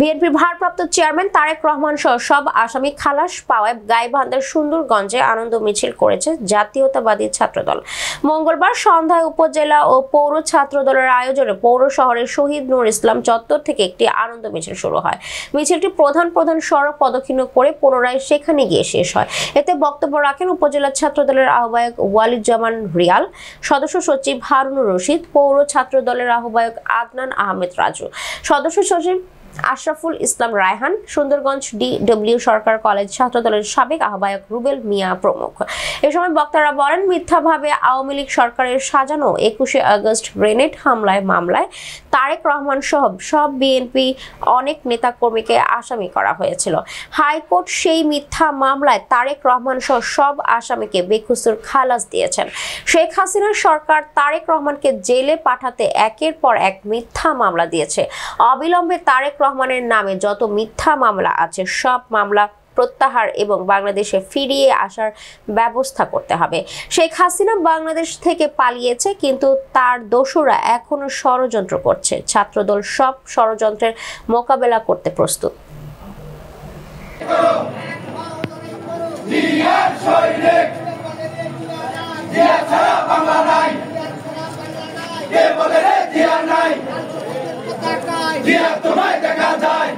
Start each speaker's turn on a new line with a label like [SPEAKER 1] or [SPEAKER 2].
[SPEAKER 1] বিএনপির ভারপ্রাপ্ত চেয়ারম্যান তারেক রহমান সহ সব আসামি খালাস পাওয়ায় গাইবান্ধার সুন্দরগঞ্জে আনন্দ মিছিল করেছে জাতীয়তাবাদী ছাত্রদল। মঙ্গলবার সন্ধ্যায় উপজেলা ও পৌর ছাত্রদলের আয়োজনে পৌর শহরের শহীদ নূর ইসলাম চত্বর থেকে একটি আনন্দ মিছিল শুরু হয়। মিছিলটি প্রধান সড়ক প্রদক্ষিণ করে পুনরায় সেখানে গিয়ে শেষ হয়। এতে বক্তব্য রাখেন উপজেলা ছাত্রদলের আহ্বায়ক ওয়ালিদুজ্জামান রিয়াল, সদস্য সচিব হারুনুর রশিদ, পৌর ছাত্রদলের আহ্বায়ক আদনান আহমেদ রাজু, সদস্য সচিব আশরাফুল ইসলাম রায়হান, সুন্দরগঞ্জ DW সরকার কলেজ ছাত্রদলের সাবেক আহ্বায়ক রুবেল মিয়া প্রমুখ। এ সময় বক্তারা বলেন, মিথ্যাভাবে আওয়ামী লীগ সরকারের সাজানো 21শে আগস্ট গ্রেনেড মামলায় তারেক রহমান সহ সব বিএনপি অনেক নেতাকর্মীকে আসামি করা হয়েছিল। হাইকোর্ট সেই মিথ্যা মামলায় তারেক রহমান সহ সব আসামিকে বেকসুর খালাস দিয়েছেন। শেখ হাসিনার সরকার তারেক রহমানকে জেলে পাঠাতে একের পর এক মিথ্যা মামলা দিয়েছে। অবিলম্বে তারেক রহমানের নামে যত মিথ্যা মামলা আছে সব মামলা প্রত্যাহার এবং বাংলাদেশে ফিরিয়ে আসার ব্যবস্থা করতে হবে। শেখ হাসিনা বাংলাদেশ থেকে পালিয়েছে, কিন্তু তার দোসররা এখনো ষড়যন্ত্র করছে। ছাত্রদল সব ষড়যন্ত্রের মোকাবেলা করতে প্রস্তুত।
[SPEAKER 2] তোমায় দেখা যায়